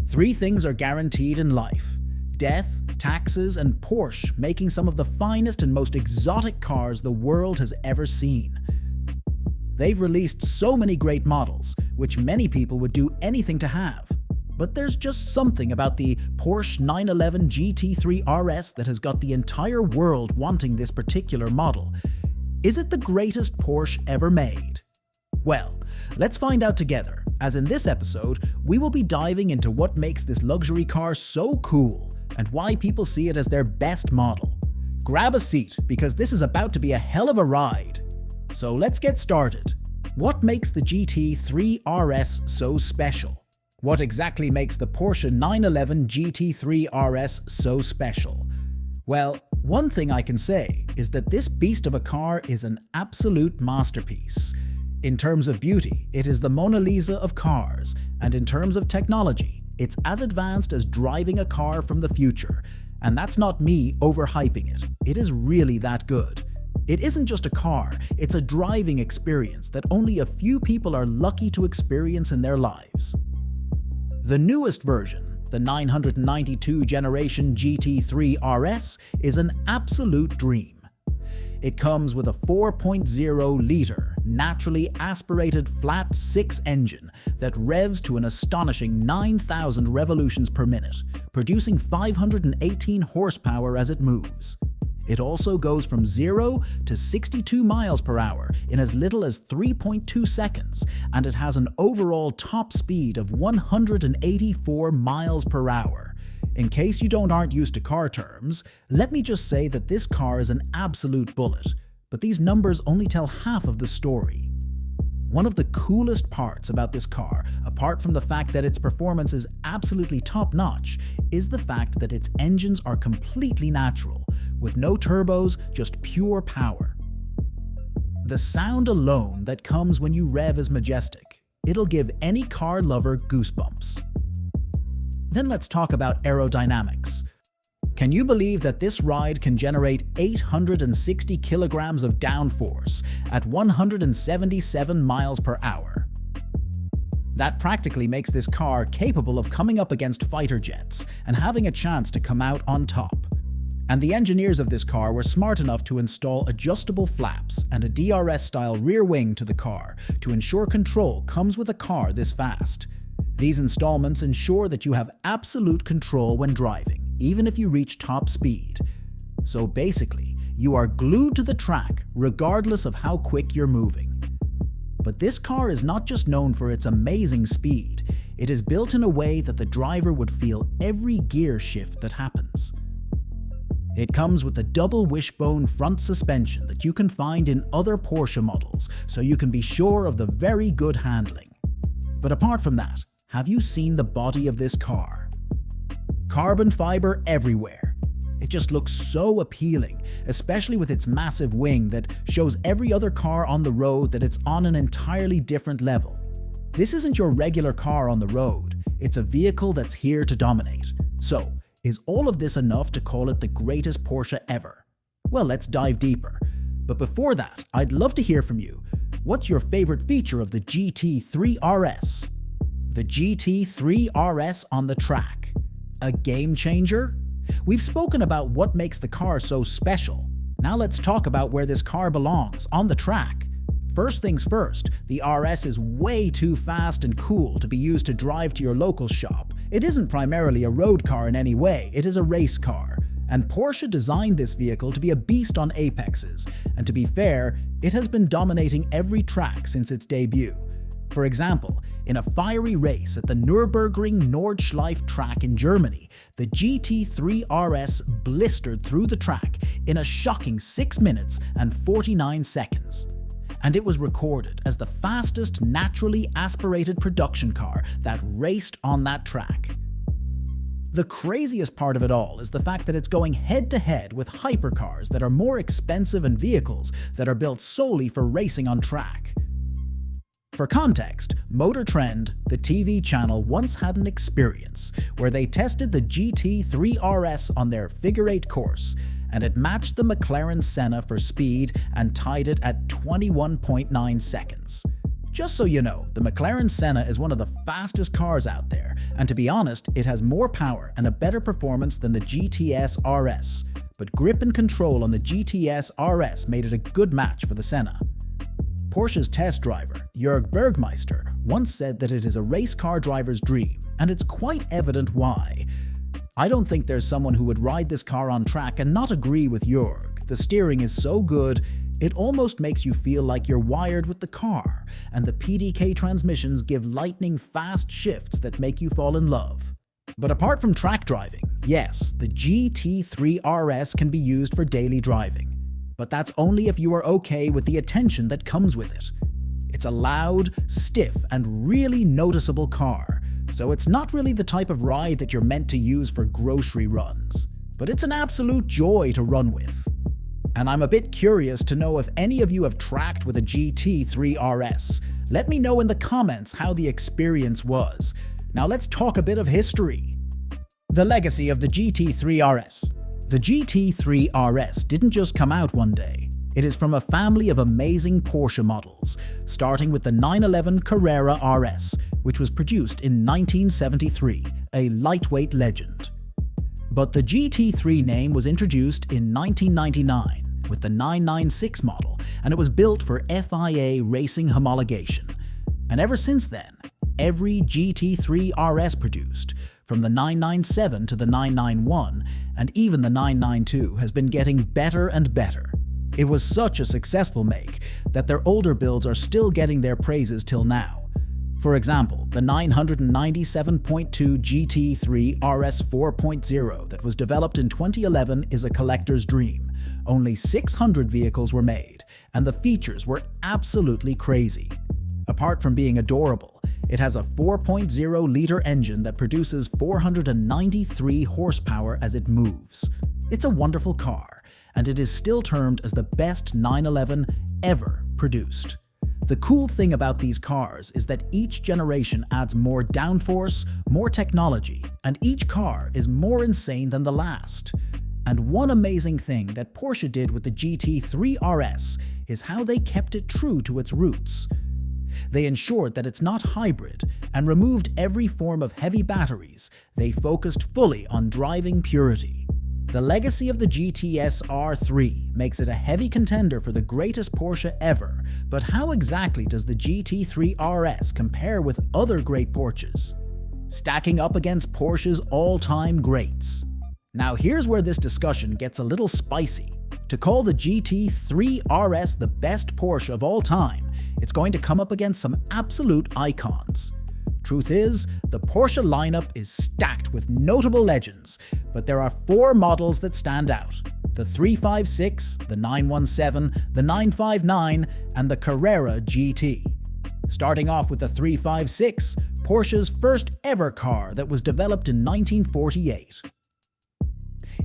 Three things are guaranteed in life: death, taxes, and Porsche making some of the finest and most exotic cars the world has ever seen. They've released so many great models, which many people would do anything to have. But there's just something about the Porsche 911 GT3 RS that has got the entire world wanting this particular model. Is it the greatest Porsche ever made? Well, let's find out together, as in this episode, we will be diving into what makes this luxury car so cool and why people see it as their best model. Grab a seat, because this is about to be a hell of a ride. So let's get started. What makes the GT3 RS so special? What exactly makes the Porsche 911 GT3 RS so special? Well, one thing I can say is that this beast of a car is an absolute masterpiece. In terms of beauty, it is the Mona Lisa of cars, and in terms of technology, it's as advanced as driving a car from the future. And that's not me overhyping it. It is really that good. It isn't just a car, it's a driving experience that only a few people are lucky to experience in their lives. The newest version, the 992 generation GT3 RS, is an absolute dream. It comes with a 4.0-liter, naturally aspirated flat-six engine that revs to an astonishing 9,000 revolutions per minute, producing 518 horsepower as it moves. It also goes from 0 to 62 miles per hour in as little as 3.2 seconds, and it has an overall top speed of 184 miles per hour. In case you aren't used to car terms, let me just say that this car is an absolute bullet, but these numbers only tell half of the story. One of the coolest parts about this car, apart from the fact that its performance is absolutely top-notch, is the fact that its engines are completely natural, with no turbos, just pure power. The sound alone that comes when you rev is majestic. It'll give any car lover goosebumps. Then let's talk about aerodynamics. Can you believe that this ride can generate 860 kilograms of downforce at 177 miles per hour? That practically makes this car capable of coming up against fighter jets and having a chance to come out on top. And the engineers of this car were smart enough to install adjustable flaps and a DRS-style rear wing to the car to ensure control comes with a car this fast. These installments ensure that you have absolute control when driving, even if you reach top speed. So basically, you are glued to the track regardless of how quick you're moving. But this car is not just known for its amazing speed, it is built in a way that the driver would feel every gear shift that happens. It comes with a double wishbone front suspension that you can find in other Porsche models, so you can be sure of the very good handling. But apart from that, have you seen the body of this car? Carbon fiber everywhere. It just looks so appealing, especially with its massive wing that shows every other car on the road that it's on an entirely different level. This isn't your regular car on the road, it's a vehicle that's here to dominate. So, is all of this enough to call it the greatest Porsche ever? Well, let's dive deeper. But before that, I'd love to hear from you. What's your favorite feature of the GT3 RS? The GT3 RS on the track. A game changer? We've spoken about what makes the car so special. Now let's talk about where this car belongs, on the track. First things first, the RS is way too fast and cool to be used to drive to your local shop. It isn't primarily a road car in any way, it is a race car. And Porsche designed this vehicle to be a beast on apexes, and to be fair, it has been dominating every track since its debut. For example, in a fiery race at the Nürburgring Nordschleife track in Germany, the GT3 RS blistered through the track in a shocking 6 minutes and 49 seconds. And it was recorded as the fastest naturally aspirated production car that raced on that track. The craziest part of it all is the fact that it's going head-to-head with hypercars that are more expensive and vehicles that are built solely for racing on track. For context, Motor Trend, the TV channel, once had an experience where they tested the GT3 RS on their figure-8 course, and it matched the McLaren Senna for speed and tied it at 21.9 seconds. Just so you know, the McLaren Senna is one of the fastest cars out there, and to be honest, it has more power and a better performance than the GTS RS, but grip and control on the GTS RS made it a good match for the Senna. Porsche's test driver, Jörg Bergmeister, once said that it is a race car driver's dream, and it's quite evident why. I don't think there's someone who would ride this car on track and not agree with Jörg. The steering is so good, it almost makes you feel like you're wired with the car, and the PDK transmissions give lightning fast shifts that make you fall in love. But apart from track driving, yes, the GT3 RS can be used for daily driving. But that's only if you are okay with the attention that comes with it. It's a loud, stiff, and really noticeable car, so it's not really the type of ride that you're meant to use for grocery runs. But it's an absolute joy to run with. And I'm a bit curious to know if any of you have tracked with a GT3 RS. Let me know in the comments how the experience was. Now let's talk a bit of history. The legacy of the GT3 RS. The GT3 RS didn't just come out one day. It is from a family of amazing Porsche models, starting with the 911 Carrera RS, which was produced in 1973, a lightweight legend. But the GT3 name was introduced in 1999 with the 996 model, and it was built for FIA racing homologation. And ever since then, every GT3 RS produced, from the 997 to the 991, and even the 992, has been getting better and better. It was such a successful make that their older builds are still getting their praises till now. For example, the 997.2 GT3 RS 4.0 that was developed in 2011 is a collector's dream. Only 600 vehicles were made, and the features were absolutely crazy. Apart from being adorable, it has a 4.0-liter engine that produces 493 horsepower as it moves. It's a wonderful car, and it is still termed as the best 911 ever produced. The cool thing about these cars is that each generation adds more downforce, more technology, and each car is more insane than the last. And one amazing thing that Porsche did with the GT3 RS is how they kept it true to its roots. They ensured that it's not hybrid and removed every form of heavy batteries. They focused fully on driving purity. The legacy of the GTS R3 makes it a heavy contender for the greatest Porsche ever, but how exactly does the GT3 RS compare with other great Porsches? Stacking up against Porsche's all-time greats. Now here's where this discussion gets a little spicy. To call the GT3 RS the best Porsche of all time, it's going to come up against some absolute icons. Truth is, the Porsche lineup is stacked with notable legends, but there are 4 models that stand out: the 356, the 917, the 959, and the Carrera GT. Starting off with the 356, Porsche's first ever car that was developed in 1948.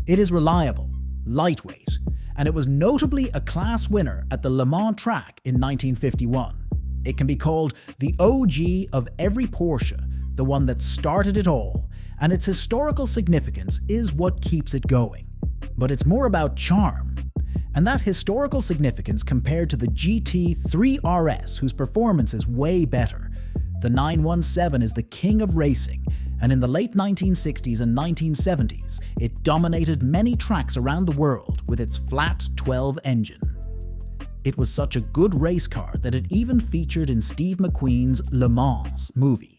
It is reliable, lightweight, and it was notably a class winner at the Le Mans track in 1951. It can be called the OG of every Porsche, the one that started it all, and its historical significance is what keeps it going. But it's more about charm. And that historical significance compared to the GT3 RS, whose performance is way better. The 917 is the king of racing, and in the late 1960s and 1970s, it dominated many tracks around the world with its flat 12 engine. It was such a good race car that it even featured in Steve McQueen's Le Mans movie.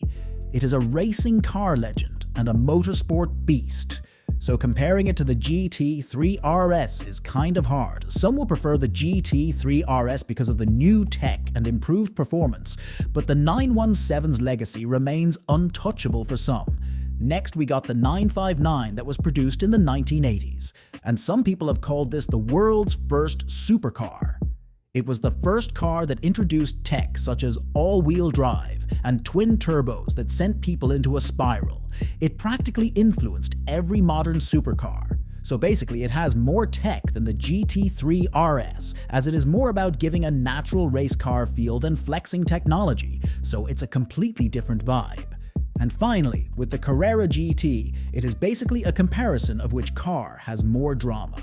It is a racing car legend and a motorsport beast. So comparing it to the GT3 RS is kind of hard. Some will prefer the GT3 RS because of the new tech and improved performance, but the 917's legacy remains untouchable for some. Next, we got the 959 that was produced in the 1980s, and some people have called this the world's first supercar. It was the first car that introduced tech such as all-wheel drive and twin turbos that sent people into a spiral. It practically influenced every modern supercar. So basically it has more tech than the GT3 RS, as it is more about giving a natural race car feel than flexing technology, so it's a completely different vibe. And finally, with the Carrera GT, it is basically a comparison of which car has more drama.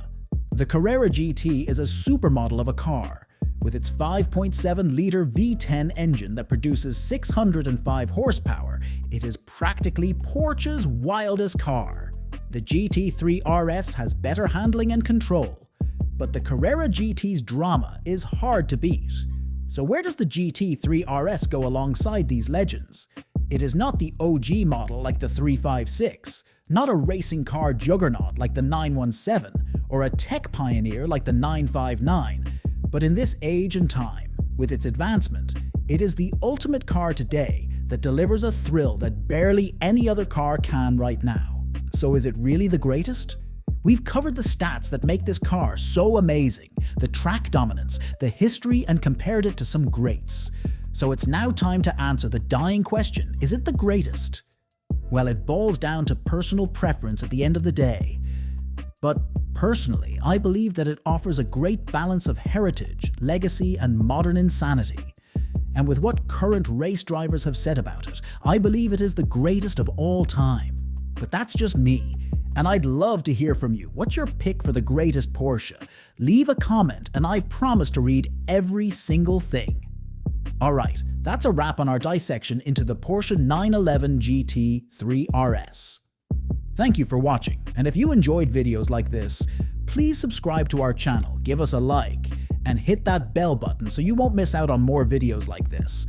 The Carrera GT is a supermodel of a car, With its 5.7-litre V10 engine that produces 605 horsepower, it is practically Porsche's wildest car. The GT3 RS has better handling and control, but the Carrera GT's drama is hard to beat. So where does the GT3 RS go alongside these legends? It is not the OG model like the 356, not a racing car juggernaut like the 917, or a tech pioneer like the 959, but in this age and time, with its advancement, it is the ultimate car today that delivers a thrill that barely any other car can right now. So is it really the greatest? We've covered the stats that make this car so amazing, the track dominance, the history, and compared it to some greats. So it's now time to answer the dying question, is it the greatest? Well, it boils down to personal preference at the end of the day. But personally, I believe that it offers a great balance of heritage, legacy, and modern insanity. And with what current race drivers have said about it, I believe it is the greatest of all time. But that's just me, and I'd love to hear from you. What's your pick for the greatest Porsche? Leave a comment, and I promise to read every single thing. Alright, that's a wrap on our dissection into the Porsche 911 GT3 RS. Thank you for watching, and if you enjoyed videos like this, please subscribe to our channel, give us a like, and hit that bell button so you won't miss out on more videos like this.